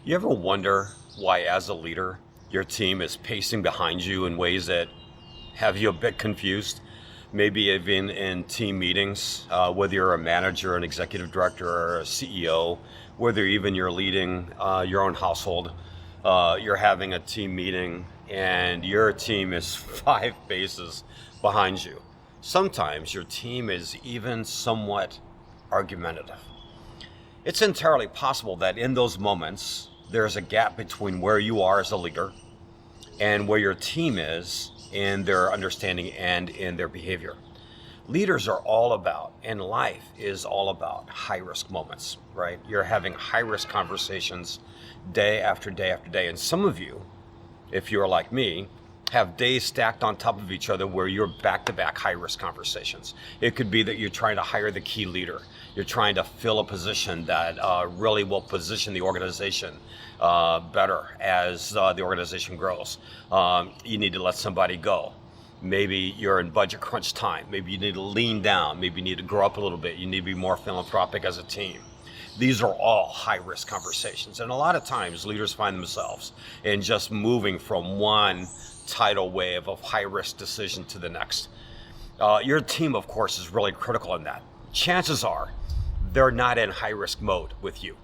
You ever wonder why, as a leader, your team is pacing behind you in ways that have you a bit confused? Maybe even in team meetings, whether you're a manager, an executive director, or a CEO, whether even you're leading your own household, you're having a team meeting and your team is 5 paces behind you. Sometimes your team is even somewhat argumentative. It's entirely possible that in those moments, there's a gap between where you are as a leader and where your team is in their understanding and in their behavior. Leaders are all about, and life is all about, high risk moments, right? You're having high risk conversations day after day after day. And some of you, if you're like me, have days stacked on top of each other where you're back-to-back high-risk conversations. It could be that you're trying to hire the key leader. You're trying to fill a position that really will position the organization better as the organization grows. You need to let somebody go. Maybe you're in budget crunch time. Maybe you need to lean down. Maybe you need to grow up a little bit. You need to be more philanthropic as a team. These are all high-risk conversations. And a lot of times leaders find themselves in just moving from one tidal wave of high-risk decision to the next. Your team, of course, is really critical in that. Chances are they're not in high-risk mode with you.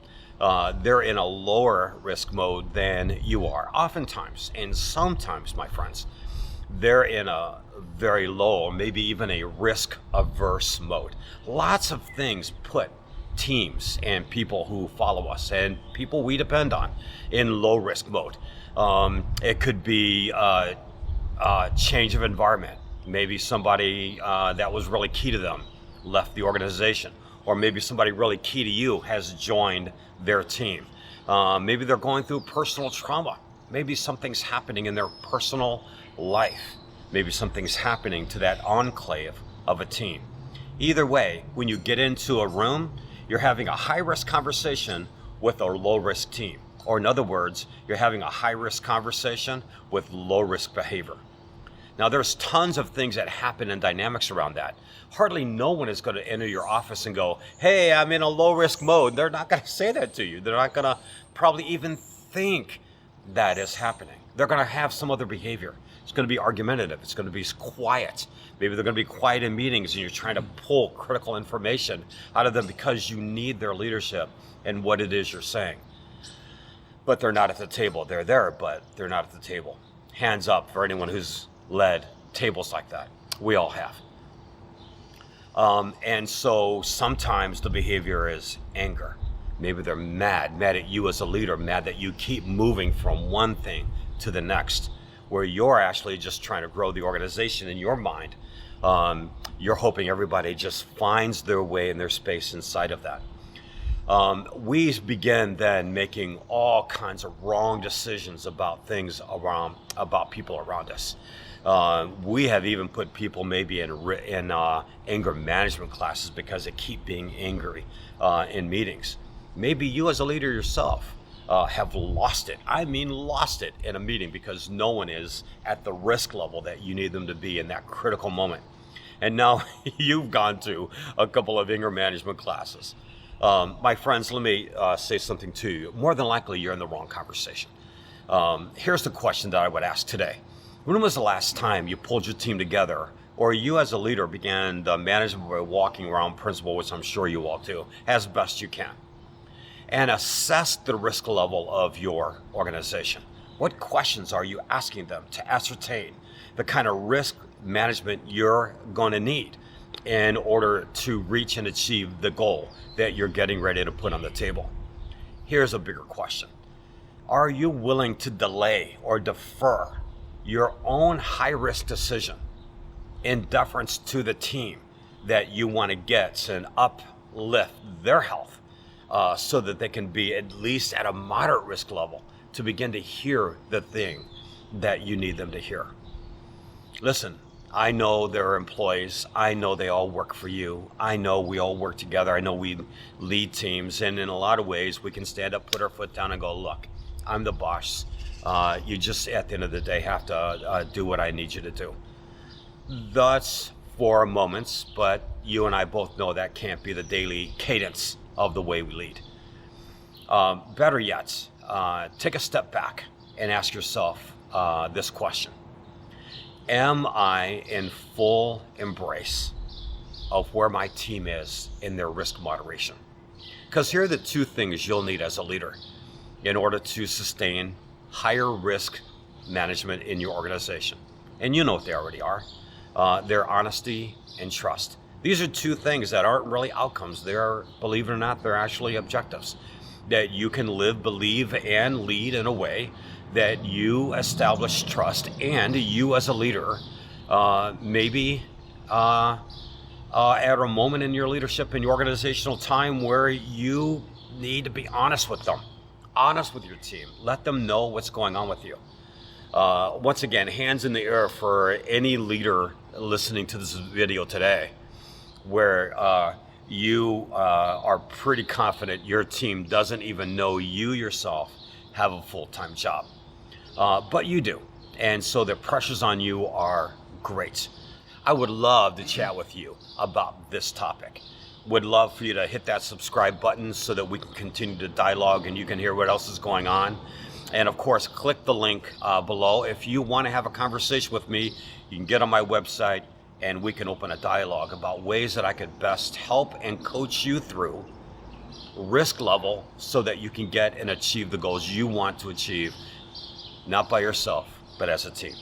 They're in a lower risk mode than you are. Oftentimes, and sometimes, my friends, they're in a very low, maybe even a risk-averse mode. Lots of things put teams and people who follow us and people we depend on in low-risk mode. It could be a change of environment. Maybe somebody that was really key to them left the organization, or maybe somebody really key to you has joined their team. Maybe they're going through personal trauma. Maybe something's happening in their personal life. Maybe something's happening to that enclave of a team. Either way, when you get into a room, you're having a high-risk conversation with a low-risk team. Or in other words, you're having a high-risk conversation with low-risk behavior. Now, there's tons of things that happen and dynamics around that. Hardly no one is going to enter your office and go, hey, I'm in a low-risk mode. They're not going to say that to you. They're not going to probably even think that is happening. They're going to have some other behavior. It's going to be argumentative. It's going to be quiet. Maybe they're going to be quiet in meetings and you're trying to pull critical information out of them because you need their leadership and what it is you're saying. But they're not at the table. They're there, but they're not at the table. Hands up for anyone who's led tables like that. We all have. And so sometimes the behavior is anger. Maybe they're mad at you as a leader, mad that you keep moving from one thing to the next, where you're actually just trying to grow the organization in your mind. You're hoping everybody just finds their way and their space inside of that. We begin then making all kinds of wrong decisions about things around, about people around us. We have even put people maybe in anger management classes because they keep being angry in meetings. Maybe you as a leader yourself have lost it. I mean, lost it in a meeting because no one is at the risk level that you need them to be in that critical moment. And now you've gone to a couple of anger management classes. My friends, let me say something to you. More than likely, you're in the wrong conversation. Here's the question that I would ask today. When was the last time you pulled your team together, or you as a leader began the management by walking around principle, which I'm sure you all do, as best you can, and assess the risk level of your organization? What questions are you asking them to ascertain the kind of risk management you're going to need in order to reach and achieve the goal that you're getting ready to put on the table? Here's a bigger question. Are you willing to delay or defer your own high-risk decision in deference to the team that you want to get and uplift their health so that they can be at least at a moderate risk level to begin to hear the thing that you need them to hear? Listen, I know there are employees. I know they all work for you. I know we all work together. I know we lead teams. And in a lot of ways, we can stand up, put our foot down and go, look, I'm the boss. You just, at the end of the day, have to do what I need you to do. That's for moments, but you and I both know that can't be the daily cadence of the way we lead. Better yet, take a step back and ask yourself this question. Am I in full embrace of where my team is in their risk moderation? Because here are the two things you'll need as a leader in order to sustain higher risk management in your organization. And you know what they already are. They're honesty and trust. These are two things that aren't really outcomes. They're, believe it or not, they're actually objectives. That you can live, believe, and lead in a way that you establish trust, and you as a leader, maybe at a moment in your leadership, in your organizational time where you need to be honest with them, honest with your team. Let them know what's going on with you. Once again, hands in the air for any leader listening to this video today, where you are pretty confident your team doesn't even know you yourself have a full-time job. But you do. And so the pressures on you are great. I would love to chat with you about this topic. Would love for you to hit that subscribe button so that we can continue to dialogue and you can hear what else is going on. And of course, click the link below. If you want to have a conversation with me, you can get on my website and we can open a dialogue about ways that I could best help and coach you through risk level so that you can get and achieve the goals you want to achieve, not by yourself, but as a team.